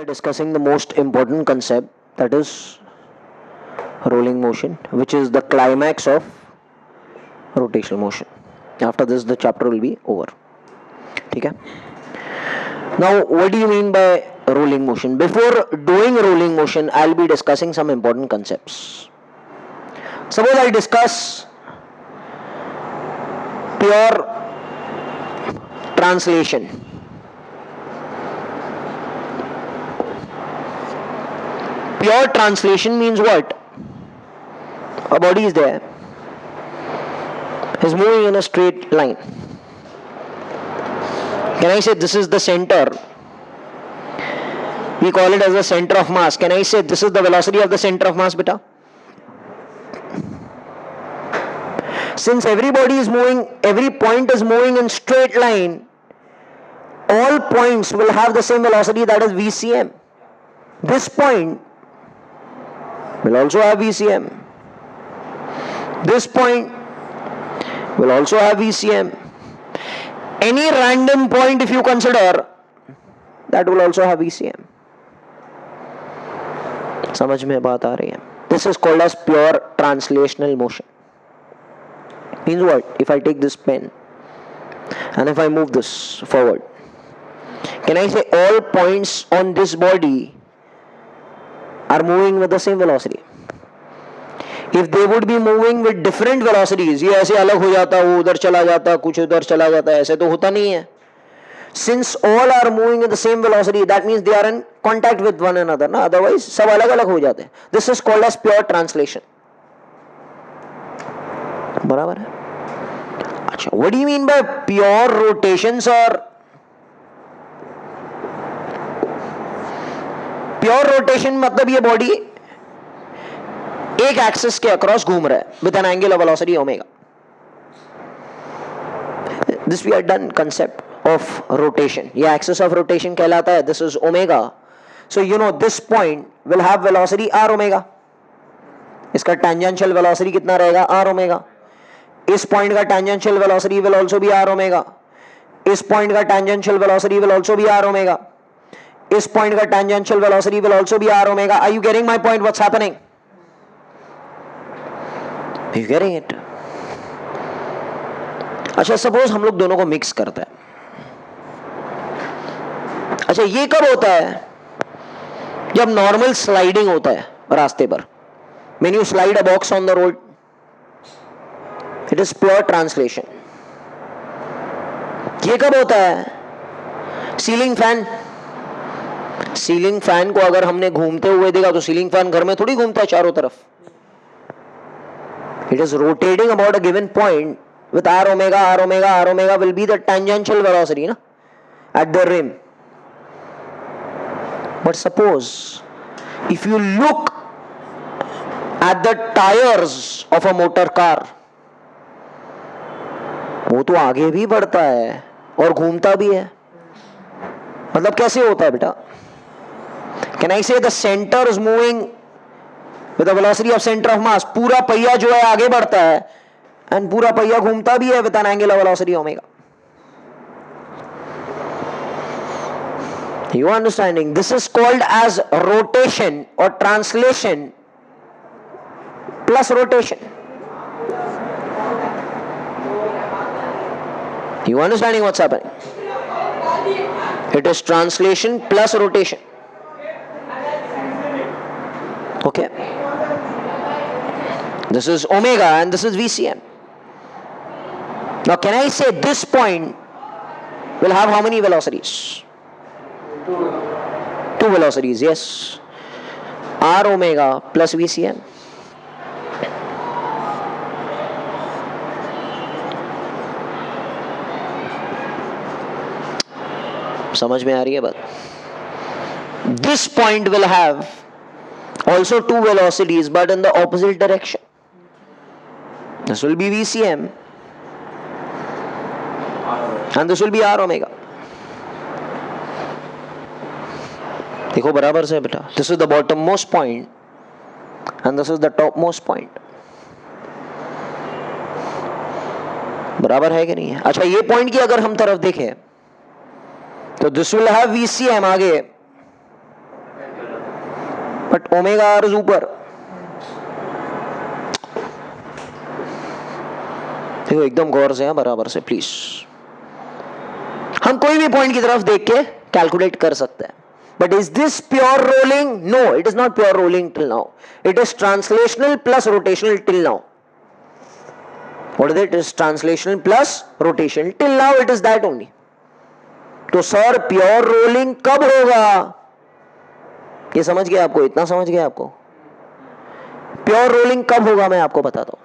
are discussing the most important concept, that is rolling motion, which is the climax of rotational motion. After this, the chapter will be over. ठीक है? Now, what do you mean by rolling motion? Before doing rolling motion, I'll be discussing some important concepts. Suppose I discuss pure translation. Pure translation means what? A body is there, is moving in a straight line. Can I say this is the center? We call it as the center of mass. Can I say this is the velocity of the center of mass, beta? Since every body is moving, every point is moving in straight line, all points will have the same velocity, that is VCM. This point will also have VCM. This point will also have VCM. Any random point, if you consider, that will also have VCM. समझ में बात आ रही है? This is called as pure translational motion. Means what? If I take this pen and if I move this forward, can I say all points on this body are moving with the same velocity? If they would be moving with different velocities, ये ऐसे अलग हो जाता, वो उधर चला जाता, कुछ उधर चला जाता, ऐसे तो होता नहीं है. Since all are moving at the same velocity, that means they are in contact with one another, ना? Otherwise सब अलग अलग हो जाते. This is called as pure translation. बराबर है? अच्छा, what do you mean by pure rotation, sir? Pure rotation मतलब ये बॉडी एक एक्सिस के अक्रॉस घूम रहा है with an angular velocity omega. This we are done concept of rotation. ये एक्सिस ऑफ रोटेशन कहलाता है. This is omega. So you know this point will have velocity r omega. इसका tangential velocity कितना रहेगा? R omega. इस point का tangential velocity will also be r omega. इस point का tangential velocity will also be r omega. इस point का tangential velocity will also be r omega. Are you getting my point? What's happening? Are you getting it? अच्छा, suppose हम लोग दोनों को mix करते हैं. अच्छा, ये कब होता है? जब नॉर्मल स्लाइडिंग होता है रास्ते पर. When you slide a box on the road, it is pure translation. ये कब होता है? Ceiling fan. सीलिंग फैन को अगर हमने घूमते हुए देखा तो सीलिंग फैन घर में थोड़ी घूमता है चारों तरफ. It is rotating about a given point with r omega. R omega, r omega will be the tangential velocity, na? At the rim. But suppose if you look at the tires of a motor car, वो तो आगे भी बढ़ता है और घूमता भी है. मतलब कैसे होता है बेटा? Can I say the center is moving with the velocity of center of mass? पूरा पहिया जो है आगे बढ़ता है and पूरा पहिया घूमता भी है with an angular velocity omega. You understanding? This is called as rotation or translation plus rotation. You understanding what's happening? It is translation plus rotation. Okay. This is omega and this is VCM. Now can I say this point will have how many velocities? Two velocities, yes. R omega plus VCM. समझ में आ रही है बात? This point will have also two velocities but in the opposite direction. This will be VCM and this will be R omega. देखो बराबर से बेटा. This is the bottommost point and this is the topmost point. बराबर है कि नहीं है? अच्छा, ये पॉइंट की अगर हम तरफ देखें तो दिस विल हैव VCM आगे बट ओमेगा आर इज ऊपर। देखो एकदम गौर से, बराबर से प्लीज। हम कोई भी पॉइंट की तरफ देख के कैलकुलेट कर सकते हैं। But is this pure rolling? No, it is not pure rolling till now. It is translational plus rotational till now. What is it? It is translational plus rotational till now. It is that only. तो sir pure rolling कब होगा? ये समझ गया आपको? इतना समझ गया आपको? प्योर रोलिंग कब होगा मैं आपको बताता हूं.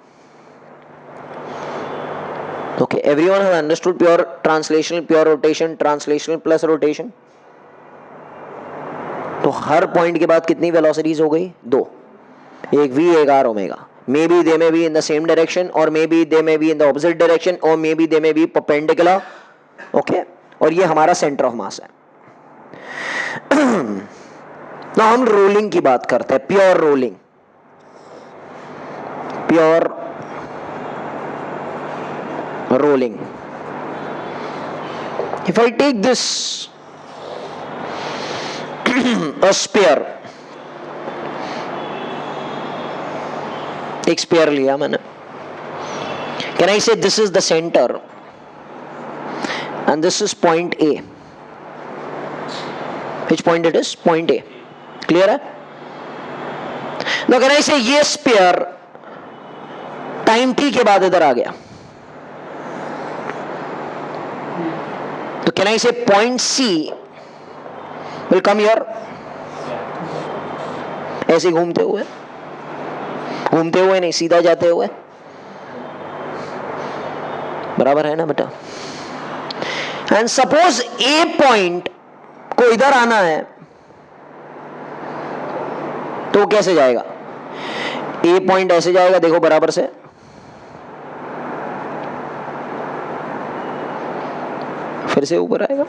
Okay, everyone has understood pure translational, pure rotation, translational plus rotation. तो हर पॉइंट के बाद कितनी वेलोसिटीज हो गई? दो. एक v, एक r omega. Maybe they may be in the same direction, or maybe they may be in the opposite direction, or maybe they may be perpendicular. Okay? और ये हमारा सेंटर ऑफ मास है. तो हम रोलिंग की बात करते हैं, pure rolling. Pure rolling. If I take this a sphere, एक sphere लिया मैंने. Can I say this is the center and this is point A? Which point it is? Point A. Clear है? Now can I say ये sphere time t के बाद इधर आ गया. तो can I say point C will come here? ऐसे घूमते हुए नहीं, सीधा जाते हुए. बराबर है ना बेटा? एंड सपोज A पॉइंट को इधर आना है तो कैसे जाएगा? A पॉइंट ऐसे जाएगा, देखो बराबर से. फिर से ऊपर आएगा.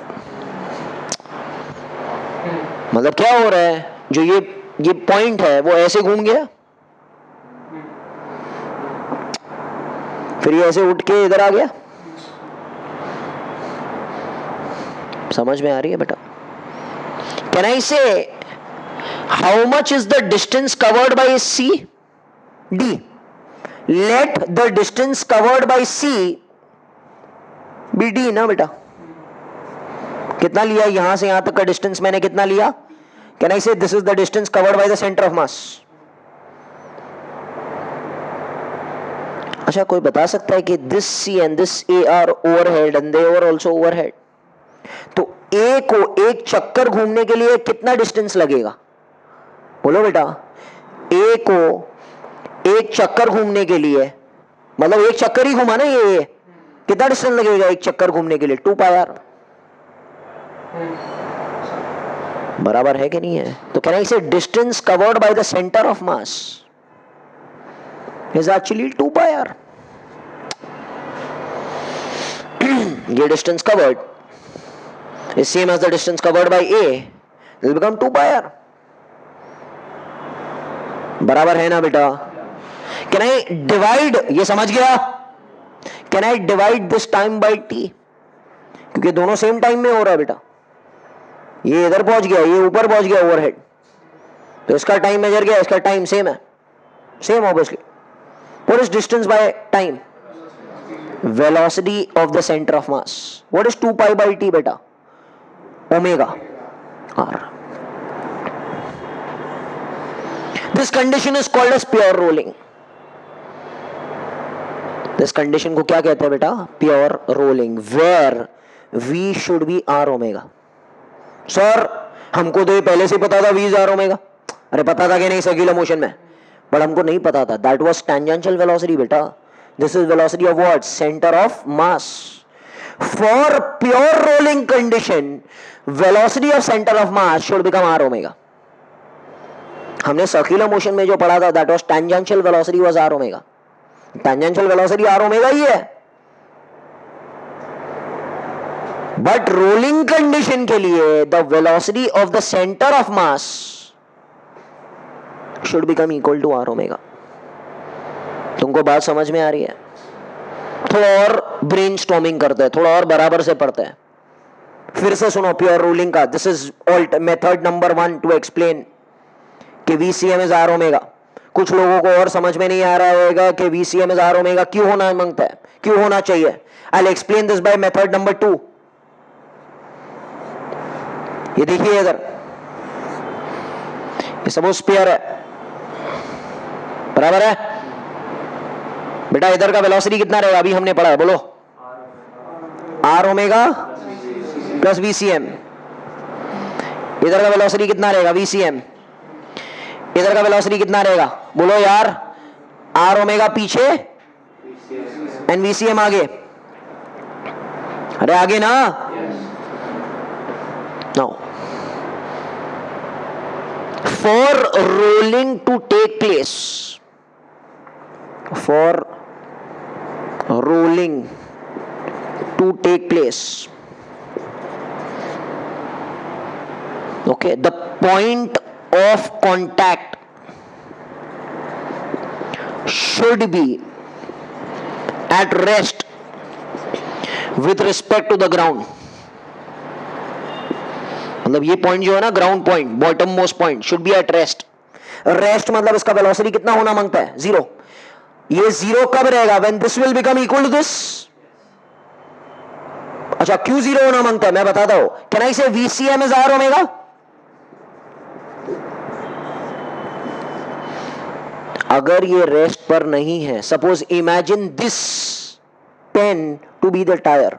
मतलब क्या हो रहा है? जो ये पॉइंट है वो ऐसे घूम गया, फिर ये ऐसे उठ के इधर आ गया. समझ में आ रही है बेटा? Can I say how much is the distance covered by C? D. Let the distance covered by C be D ना बेटा. कितना लिया यहां से यहां तक का डिस्टेंस मैंने कितना लिया? Can I say this is the distance covered by the centre of mass. अच्छा, कोई बता सकता है कि this C and this A are overhead and they are also overhead. तो A को एक चक्कर घूमने के लिए कितना डिस्टेंस लगेगा? बोलो बेटा. A को एक चक्कर घूमने के लिए, मतलब एक चक्कर ही घुमा ना ये, कितना डिस्टेंस लगेगा एक चक्कर घूमने के लिए? 2πr. बराबर है कि नहीं है? तो कैन आई से distance covered by the centre of mass is actually 2πr. ये distance covered is same as the distance covered by A. It will become 2πr. बराबर है ना बेटा? Can I divide? ये समझ गया? Can I divide this time by t? क्योंकि दोनों सेम टाइम में हो रहा है बेटा. ये इधर पहुंच गया, ये ऊपर पहुंच गया ओवरहेड, तो इसका टाइम मेजर गया, इसका टाइम सेम है. Same obviously. What is distance by time? Velocity of the center of mass. What is 2π by t बेटा? Omega r. This condition is called as pure rolling. This condition को क्या कहते हैं बेटा? Pure rolling, where v should be r omega. Sir हमको तो ये पहले से पता था v is r omega. अरे पता था कि नहीं सर्कुलर मोशन में? बट हमको नहीं पता था. That was tangential velocity बेटा. This is velocity of what? Center of mass. For pure rolling condition, velocity of center of mass should become r omega. हमने सर्कुलर मोशन में जो पढ़ा था, that was tangential velocity was r omega. Tangential velocity r omega ही है. But rolling condition के लिए the velocity of the center of mass should become equal to r omega. तुमको बात समझ में आ रही है? थोड़ा और ब्रेनस्टॉर्मिंग करते हैं, थोड़ा और बराबर से पढ़ते हैं. फिर से सुनो प्योर रोलिंग का. This is method number 1 to explain कि VCM इज आर ओमेगा। कुछ लोगों को और समझ में नहीं आ रहा होगा कि VCM इज आर ओमेगा क्यों होना मांगता है, क्यों होना चाहिए। I will explain this by method number 2। ये देखिए इधर, ये सपोज स्फीयर है, बराबर है बेटा। इधर का वेलोसिटी कितना रहेगा, अभी हमने पढ़ा है, बोलो। R omega plus VCM। इधर का वेलोसिटी कितना रहेगा, VCM। इधर का वेलोसिटी कितना रहेगा, बोलो यार। आर ओमेगा पीछे एंड VCM आगे। अरे आगे ना। Now for rolling to take place, for rolling to take place, okay, the point of contact should be at rest with respect to the ground. मतलब ये पॉइंट जो है ना, ground point, bottom most point, should be at rest. Rest मतलब इसका velocity कितना होना मांगता है, 0। ये 0 कब रहेगा, when this will become equal to this. अच्छा, क्यों 0 होना मांगता है मैं बताता हूं। कैन आई से VCM इज आर ओमेगा। अगर ये रेस्ट पर नहीं है, suppose imagine this pen to be the tyre,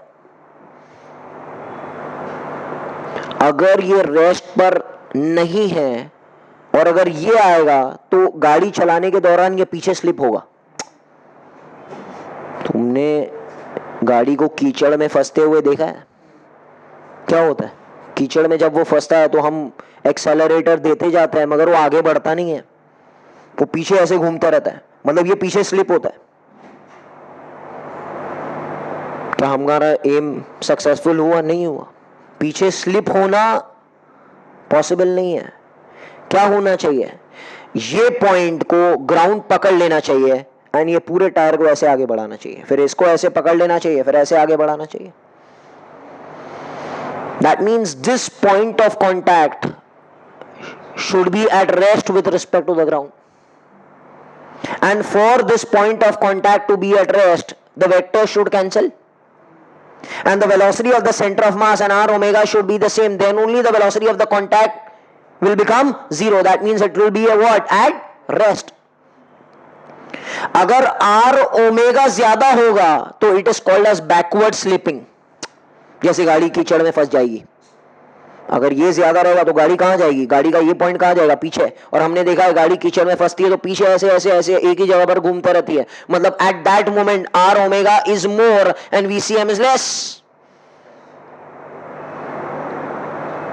अगर ये रेस्ट पर नहीं है और अगर ये आएगा तो गाड़ी चलाने के दौरान ये पीछे स्लिप होगा। तुमने गाड़ी को कीचड़ में फंसते हुए देखा है, क्या होता है कीचड़ में, जब वो फंसता है तो हम एक्सेलरेटर देते जाते हैं मगर वो आगे बढ़ता नहीं है, वो पीछे ऐसे घूमता रहता है, मतलब ये पीछे स्लिप होता है। क्या हमारा एम सक्सेसफुल हुआ, नहीं हुआ। पीछे स्लिप होना पॉसिबल नहीं है। क्या होना चाहिए, ये पॉइंट को ग्राउंड पकड़ लेना चाहिए एंड ये पूरे टायर को ऐसे आगे बढ़ाना चाहिए, फिर इसको ऐसे पकड़ लेना चाहिए, फिर ऐसे आगे बढ़ाना चाहिए। That means this point of contact should be at rest with respect to the ground, and for this point of contact to be at rest the vector should cancel and the velocity of the center of mass and r omega should be the same, then only the velocity of the contact will become 0. That means it will be a what, at rest. अगर r omega ज्यादा होगा तो it is called as backward slipping, जैसे गाड़ी कीचड़ में फंस जाएगी। अगर ये ज्यादा रहेगा तो गाड़ी कहां जाएगी, गाड़ी का ये पॉइंट कहां जाएगा, पीछे। और हमने देखा है गाड़ी कीचड़ में फंसती है तो पीछे ऐसे ऐसे ऐसे एक ही जगह पर घूमते रहती है, मतलब at that moment r omega is more and VCM is less.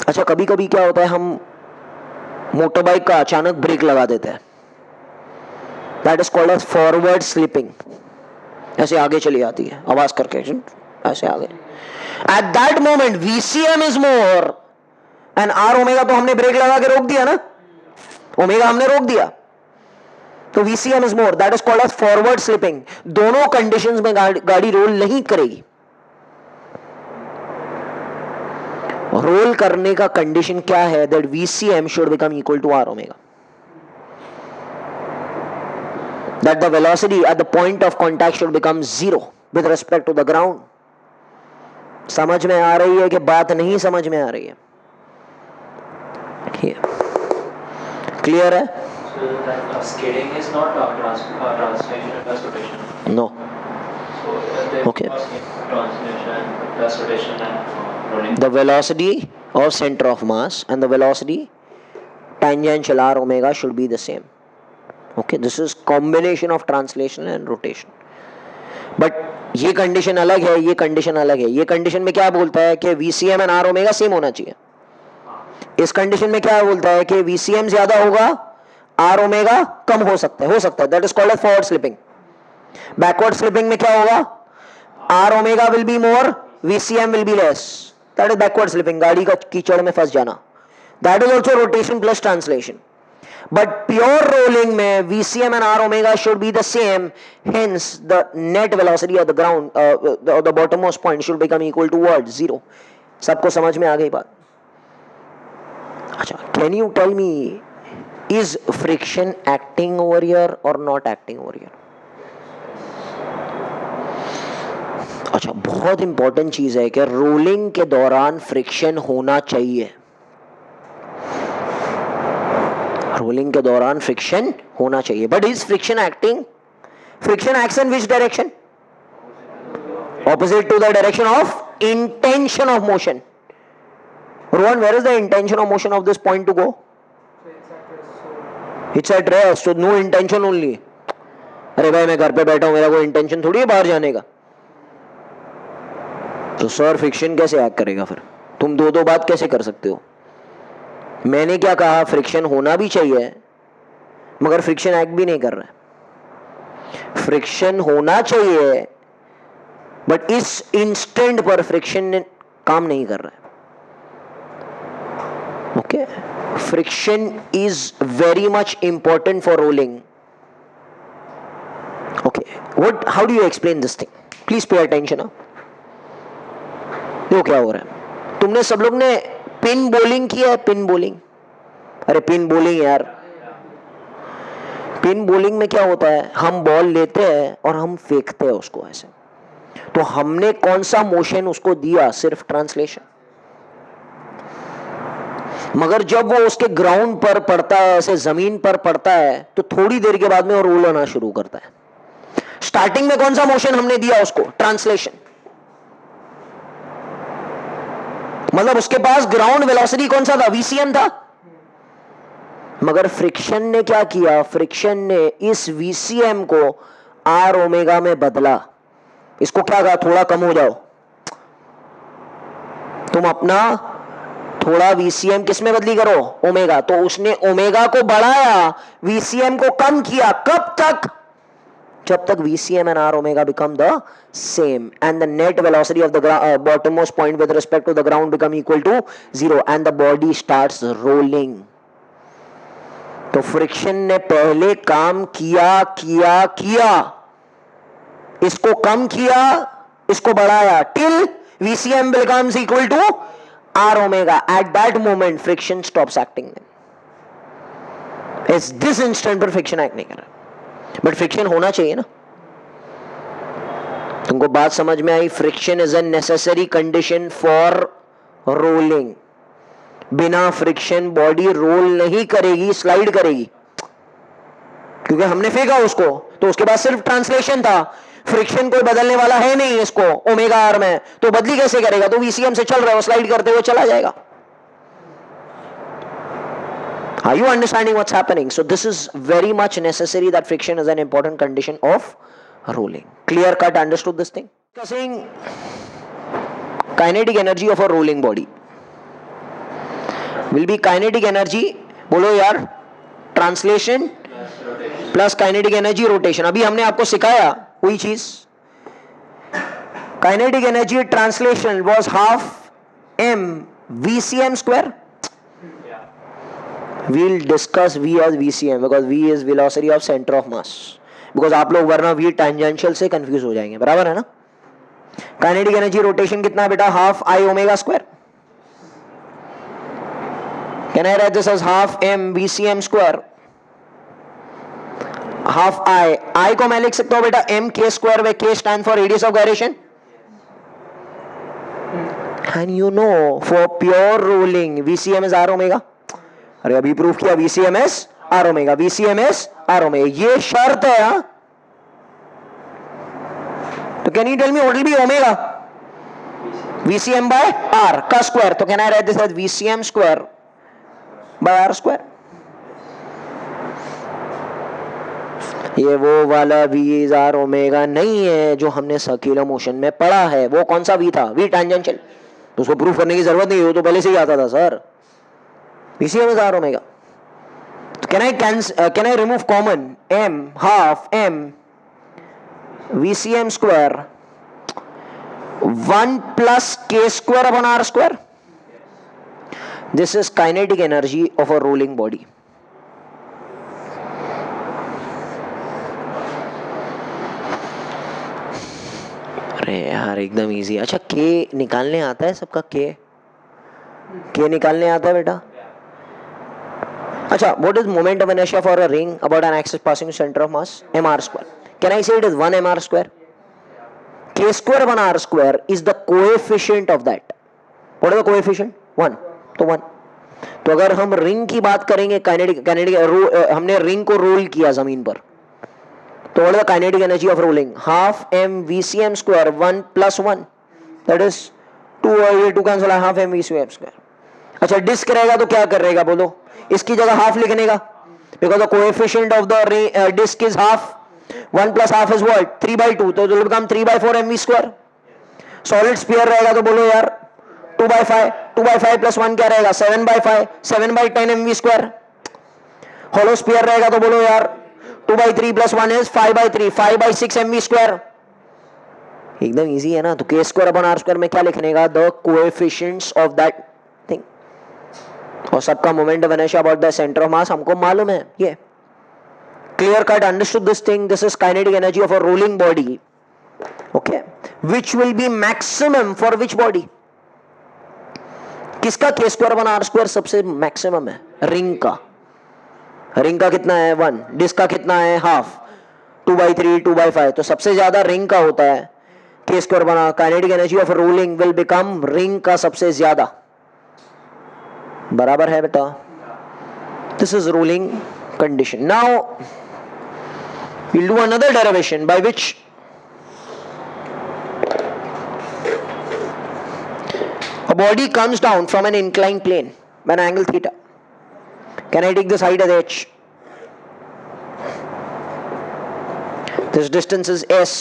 अच्छा, कभी कभी क्या होता है, हम मोटर बाइक का अचानक ब्रेक लगा देते हैं, that is called as forward slipping. ऐसे आगे चली जाती है आवाज करके, ऐसे आगे। At that moment VCM is more and are omega, तो हमने ब्रेक लगा के रोक दिया ना, ओमेगा हमने रोक दिया, तो VCM is more, that is called as forward slipping. दोनों कंडीशंस में गाड़ी रोल नहीं करेगी। रोल करने का कंडीशन क्या है, that VCM should become equal to r omega, that the velocity at the point of contact should become 0 with respect to the ground. समझ में आ रही है कि बात नहीं समझ में आ रही है? क्लियर है? Skidding is not translation plus rotation. No. So Okay. Translation plus rotation and rolling. The velocity of center of mass and the velocity tangential r omega should be the same. Okay, this is combination of translation and rotation. But ये condition अलग है, ये condition अलग है। ये condition में क्या बोलता है कि VCM and r omega same होना चाहिए। इस कंडीशन में क्या बोलता है कि VCM ज्यादा होगा, आर ओमेगा कम हो सकता है, that is called as forward slipping. Backward slipping में क्या होगा, r omega will be more, VCM will be less, that is backward slipping, गाड़ी का कीचड़ में फंस जाना। That is also rotation plus translation. But pure rolling में VCM and r omega should be the same, hence the net velocity of the ground, the bottommost point should become equal to what, 0. सबको समझ में आ गई बात? अच्छा, can you tell me Is friction acting over here or not acting over here? अच्छा, बहुत important चीज है कि रोलिंग के दौरान फ्रिक्शन होना चाहिए. रोलिंग के दौरान फ्रिक्शन होना चाहिए. But is friction acting? Friction acts in which direction? Opposite to the direction of intention of motion. Rohan, where is the intention of motion of this point to go? It's at rest, so no intention only. अरे भाई मैं घर पे बैठा हूं, मेरा कोई intention थोड़ी है बाहर जाने का. तो सर फ्रिक्शन कैसे एक्ट करेगा फिर? तुम दो बात कैसे कर सकते हो? मैंने क्या कहा, फ्रिक्शन होना भी चाहिए मगर फ्रिक्शन एक्ट भी नहीं कर रहा है. फ्रिक्शन होना चाहिए बट इस इंस्टेंट पर फ्रिक्शन ने काम नहीं कर रहा है. Okay, friction is very much important for rolling. Okay, what, how do you explain this thing? Please pay attention. देखो क्या हो रहा है. तुमने सब लोग ने पिन बॉलिंग किया है? पिन बॉलिंग, अरे पिन बॉलिंग यार. पिन बॉलिंग में क्या होता है, हम बॉल लेते हैं और हम फेंकते हैं उसको ऐसे. तो हमने कौन सा मोशन उसको दिया? सिर्फ ट्रांसलेशन. मगर जब वो उसके ग्राउंड पर पड़ता है, ऐसे जमीन पर पड़ता है, तो थोड़ी देर के बाद में वो रोल होना शुरू करता है. स्टार्टिंग में कौन सा मोशन हमने दिया उसको? ट्रांसलेशन. मतलब उसके पास ग्राउंड वेलोसिटी कौन सा था? वीसीएम था. मगर फ्रिक्शन ने क्या किया? फ्रिक्शन ने इस वीसीएम को आर ओमेगा में बदला. इसको क्या कहा? थोड़ा कम हो जाओ. तुम अपना थोड़ा वीसीएम किस में बदली करो? ओमेगा. तो उसने ओमेगा को बढ़ाया, वीसीएम को कम किया. कब तक? जब तक VCM and are omega become the same and the net velocity of the bottommost point with respect to the ground become equal to 0 and the body starts rolling. तो फ्रिक्शन ने पहले काम किया, इसको कम किया, इसको बढ़ाया, till VCM becomes equal to R omega. At that moment, friction stops acting. It's this instant पर फ्रिक्शन एक्ट नहीं कर रहा, बट फ्रिक्शन होना चाहिए ना. तुमको बात समझ में आई? Friction is a necessary condition for rolling. बिना फ्रिक्शन बॉडी रोल नहीं करेगी, स्लाइड करेगी. क्योंकि हमने फेंका उसको, तो उसके बाद सिर्फ ट्रांसलेशन था. फ्रिक्शन कोई बदलने वाला है नहीं इसको ओमेगा आर में, तो बदली कैसे करेगा? तो वीसीएम से चल रहा है, स्लाइड करते हुए चला जाएगा. Are you understanding what's happening? So this is very much necessary that friction is an important condition of rolling. Clear cut, understood this thing? Discussing kinetic energy of a rolling body. Will be kinetic energy, बोलो यार, translation plus kinetic energy rotation. अभी हमने आपको सिखाया वही चीज. Kinetic energy translation was half m VCM square. We'll discuss V as VCM because V is velocity of center of mass. Because आप लोग वरना V tangential से कंफ्यूज हो जाएंगे. बराबर है ना? काइनेटिक एनर्जी रोटेशन कितना है बेटा? Half I omega square. Can I write this as half m VCM square? Half I को मैं लिख सकता हूं बेटा m k square, where k stand for radius of gyration. And you know for pure rolling VCM is R omega. अरे अभी proof किया VCM is R omega. VCM is R omega. ये शर्त है. हा? तो can you tell me what will be omega? VCM by R का square. तो can I write this as VCM square by R square? ये वो वाला V is R omega नहीं है जो हमने सर्कुलर मोशन में पढ़ा है. वो कौन सा V था? V tangential. तो उसको प्रूफ करने की जरूरत नहीं, वो तो पहले से ही आता था sir. VCM is R omega. So can I remove common m half m VCM square 1 plus k square upon R square? This is kinetic energy of a rolling body. अरे यार एकदम इजी. अच्छा, k निकालने आता है सबका? k निकालने आता है बेटा? अच्छा, what is moment of inertia for a ring about an axis passing center of mass? mr square. Can I say it is 1 mr square? K square upon r square is the coefficient of that. What is the coefficient? 1. तो 1. तो अगर हम ring की बात करेंगे, kinetic हमने ring को role किया जमीन पर, तो what is the kinetic energy of rolling? Half m vcm square 1 plus 1, that is 2, और ये 2 कैंसिल है, half m vcm square. अच्छा, डिस्क रहेगा तो क्या करेगा बोलो? इसकी जगह हाफ लिखने का, because the coefficient of the disc is half. 1 plus half is what? 3/2, तो will become 3/4 mv square. Solid sphere रहेगा तो बोलो यार 2/5, 2/5 plus 1 क्या रहेगा? 7/5, 7/10 mv स्क्वायर. होलो स्फीयर रहेगा तो बोलो यार 2/3 plus 1 is 5/3, 5/6 mv स्क्वायर. एकदम इजी है ना. तो k square upon r square में क्या लिखने का? The coefficients of that thing. और सबका moment of inertia about the centre of मास हमको मालूम है. ये clear cut, understood this thing. This is kinetic energy of a rolling body, okay, which will be maximum for which body? किसका k square upon r square सबसे maximum है? Ring का. Ring का कितना है? 1. डिस्क का कितना है? हाफ. 2/3, 2/5, तो सबसे ज्यादा रिंग का होता है k square upon. Kinetic energy of rolling will become ring का सबसे ज्यादा. बराबर है बेटा? This is rolling condition. Now we'll do another derivation by which a body comes down from an inclined plane by an angle theta. Can I take this height as h? This distance is s,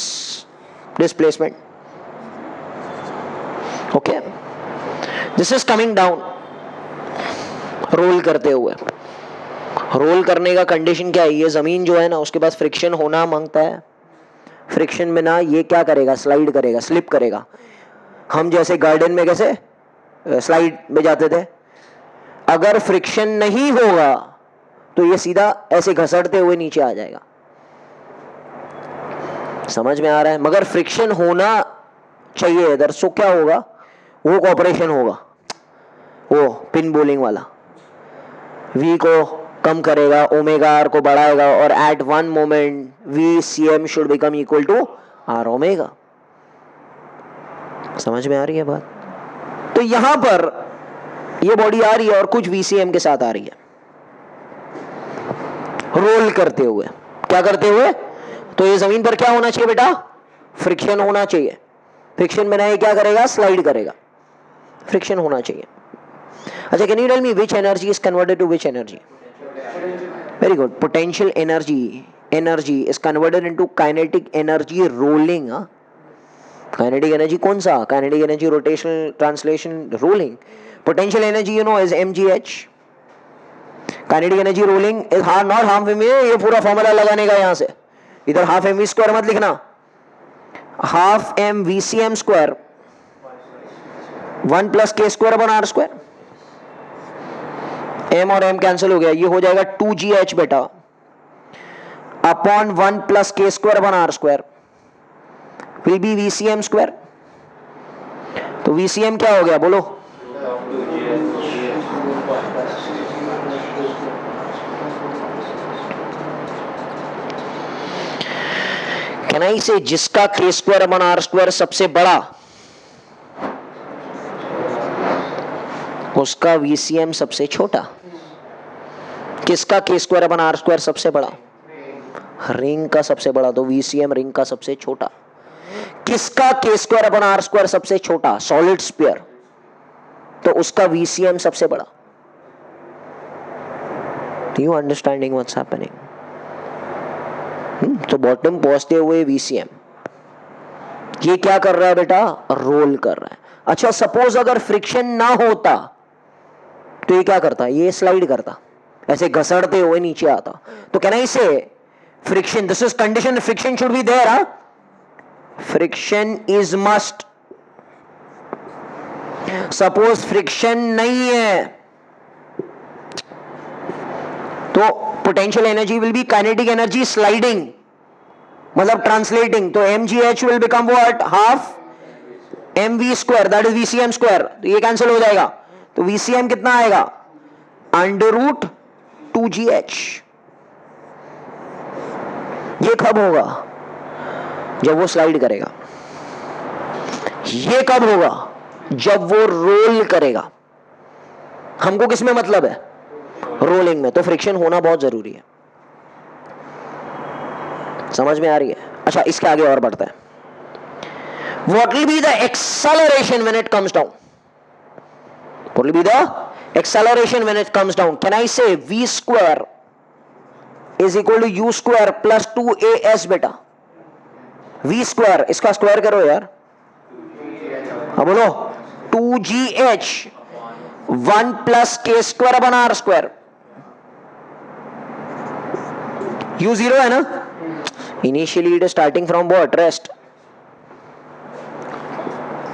displacement. Okay, this is coming down, roll करते हुए. Role करने का condition क्या है? ये जमीन जो है ना, उसके पास फ्रिक्शन होना मांगता है. फ्रिक्शन में ना ये क्या करेगा? स्लाइड करेगा, स्लिप करेगा. हम जैसे गार्डन में कैसे स्लाइड में जाते थे, अगर फ्रिक्शन नहीं होगा तो ये सीधा ऐसे घसड़ते हुए नीचे आ जाएगा. समझ में आ रहा है? मगर फ्रिक्शन होना चाहिए इधर, सो क्या होगा? वो कॉपरेशन होगा, वो पिन बोलिंग वाला. v को कम करेगा, ओमेगा आर को बढ़ाएगा, और at one moment V C M should become equal to r omega. समझ में आ रही है बात? तो यहां पर ये बॉडी आ रही है और कुछ वीसीएम के साथ आ रही है, रोल करते हुए. क्या करते हुए? तो ये जमीन पर क्या होना चाहिए बेटा? फ्रिक्शन होना चाहिए. फ्रिक्शन बिना ये क्या करेगा? स्लाइड करेगा. फ्रिक्शन होना चाहिए. अच्छा, can you tell me which energy is converted to which energy? Very good. Potential energy is converted into kinetic energy rolling. Kinetic energy कौन सा? Kinetic energy rotational translation rolling. Potential energy you know is mgh. Kinetic energy rolling is not half mv. ये पूरा formula लगाने का यहाँ से. इधर half mv square मत लिखना. Half m vcm square 1 plus k square upon r square. m और m कैंसिल हो गया, ये हो जाएगा 2gh बेटा upon 1 plus k square upon r square will be vcm square. तो vcm क्या हो गया बोलो? कैन आई से जिसका k square upon r square सबसे बड़ा, उसका vcm सबसे छोटा. किसका k square upon r square सबसे बड़ा? रिंग का सबसे बड़ा, तो vcm रिंग का सबसे छोटा. किसका k square upon r square सबसे छोटा? सॉलिड स्फीयर, तो उसका vcm सबसे बड़ा. You understanding what's happening? तो बॉटम पहुंचते हुए vcm ये क्या कर रहा है बेटा? रोल कर रहा है. अच्छा, सपोज अगर फ्रिक्शन ना होता तो ये क्या करता? ये स्लाइड करता, ऐसे घसड़ते हुए नीचे आता. तो can I say friction, this is condition, friction should be there. Friction is must. Suppose friction नहीं है तो potential energy will be kinetic energy sliding, मतलब ट्रांसलेटिंग. तो mgh will become what? Half mv square, that is vcm square. तो ये cancel हो जाएगा. तो vcm कितना आएगा? Under root 2gh। ये कब होगा? जब वो स्लाइड करेगा। ये कब होगा? जब वो रोल करेगा। हमको किसमें मतलब है? रोलिंग में। तो फ्रिक्शन होना बहुत जरूरी है। समझ में आ रही है? अच्छा, इसके आगे और बढ़ता है। What will be the acceleration when it comes down? What will be the acceleration when it comes down? Can I say v square is equal to u square plus 2as बेटा? v square, इसका square करो यार। हाँ बोलो। 2gh 1 plus k square अपन r square। u 0 है ना? Initially it is starting from what? Rest.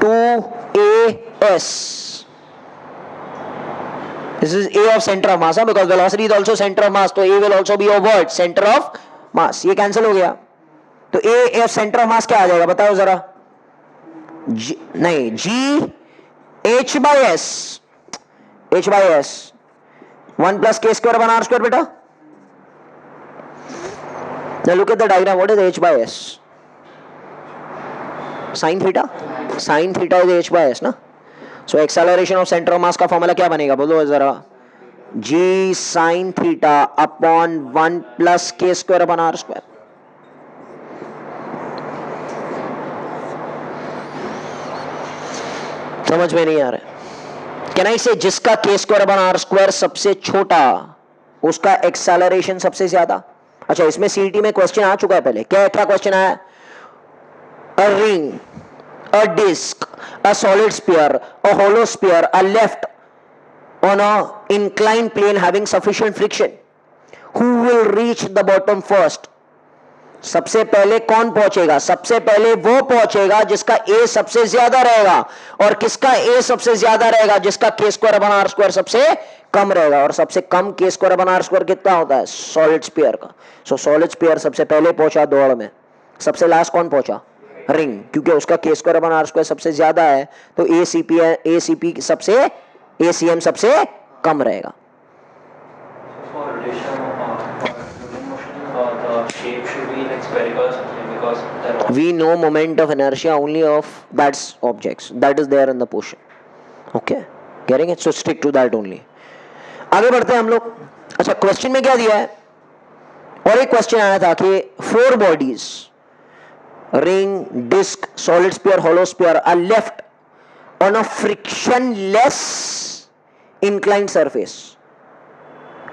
2as. This is a of center of mass, because velocity is also center of mass, तो a will also be of what? Center of mass. ये cancel हो गया। तो a of center of mass क्या आ जाएगा बताओ जरा? नहीं, g h by s। h by s 1 plus k square upon r square बेटा। Now look at the diagram. What is h by s? Sin theta? Sin theta is h by s ना? So acceleration of center of mass का formula क्या बनेगा बोलो जरा? g sin theta upon 1 plus k square upon r square। समझ में नहीं आ रहा है? Can I say जिसका k square upon r square सबसे छोटा उसका एक्सेलरेशन सबसे ज्यादा? अच्छा, इसमें सीटी में क्वेश्चन आ चुका है पहले। क्या क्या क्वेश्चन आया? A ring, a disc, a solid sphere, a hollow sphere are left on a inclined plane having sufficient friction. Who will reach the bottom first? सबसे पहले कौन पहुंचेगा? सबसे पहले वो पहुंचेगा जिसका a सबसे ज्यादा रहेगा। और किसका a सबसे ज्यादा रहेगा? जिसका k square upon r square सबसे कम रहेगा। और सबसे कम k square upon r square कितना होता है? सॉलिड स्फीयर का। सो सॉलिड स्फीयर सबसे पहले पहुंचा दौड़ में। सबसे लास्ट कौन पहुंचा? रिंग, क्योंकि उसका k square upon r square सबसे ज्यादा है, तो ACP सबसे ACM सबसे कम रहेगा। The shape should be like spherical or something, because that We know moment of inertia only of that objects that is there in the portion. Okay, getting it? So stick to that only. आगे बढ़ते हैं हम लोग। अच्छा, question में क्या दिया है? और एक क्वेश्चन आया था कि 4 bodies, ring, disc, solid sphere, hollow sphere are left on a frictionless inclined surface.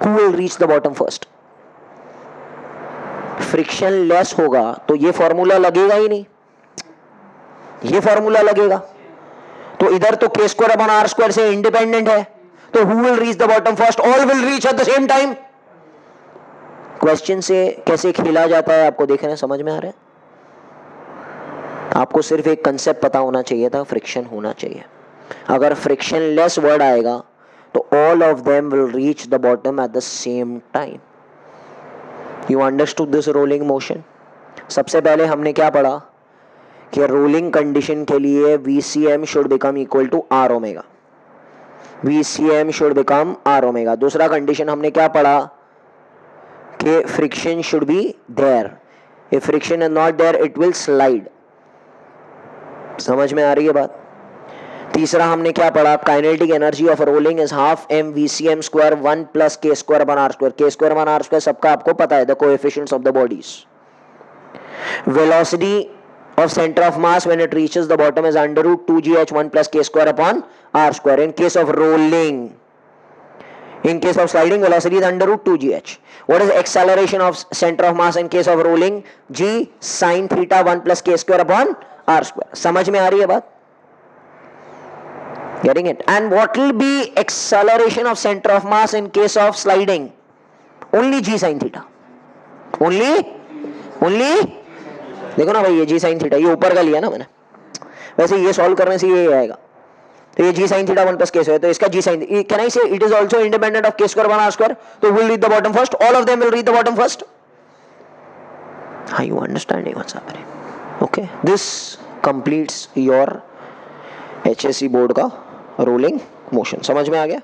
Who will reach the bottom first? Friction less होगा तो ये फॉर्मूला लगेगा ही नहीं, ये फॉर्मूला लगेगा। तो इधर तो k square upon r square से इंडिपेंडेंट है, तो who will reach the bottom first? All will reach at the same time. Question से कैसे खेला जाता है आपको देखना समझ में आ रहा है? आपको सिर्फ एक कंसेप्ट पता होना चाहिए था, फ्रिक्शन होना चाहिए। अगर फ्रिक्शन लेस वर्ड आएगा तो all of them will reach the bottom at the same time. You understood this rolling motion? सबसे पहले हमने क्या पढ़ा कि रोलिंग कंडीशन के लिए VCM should become equal to R omega. VCM should become R omega. दूसरा कंडीशन हमने क्या पढ़ा कि friction should be there. If friction is not there, it will slide. समझ में आ रही है बात? तीसरा हमने क्या पढ़ा? Kinetic energy of rolling is half m VCM square 1 plus k square upon r square. k square upon r square सबका आपको पता है, the coefficients of the bodies. Velocity of centre of mass when it reaches the bottom is under root 2gh 1 plus k square upon r square in case of rolling. In case of sliding, velocity is under root 2gh. What is acceleration of center of mass in case of rolling? G sin theta 1 plus k square upon r square. समझ में आ रही है बात? Getting it? And what will be acceleration of center of mass in case of sliding? Only g sin theta. Only देखो ना भाई, ये g sin theta, ये ऊपर का लिया ना मैंने, वैसे ये सॉल्व करने से ये आएगा। तो ये g sin theta 1 plus k square, तो इसका g sin, can I say it is also independent of k square 1 r square? तो will reach the bottom first, all of them will reach the bottom first. Are you understanding what's happening? Okay, this completes your HSC board का rolling motion. समझ में आ गया?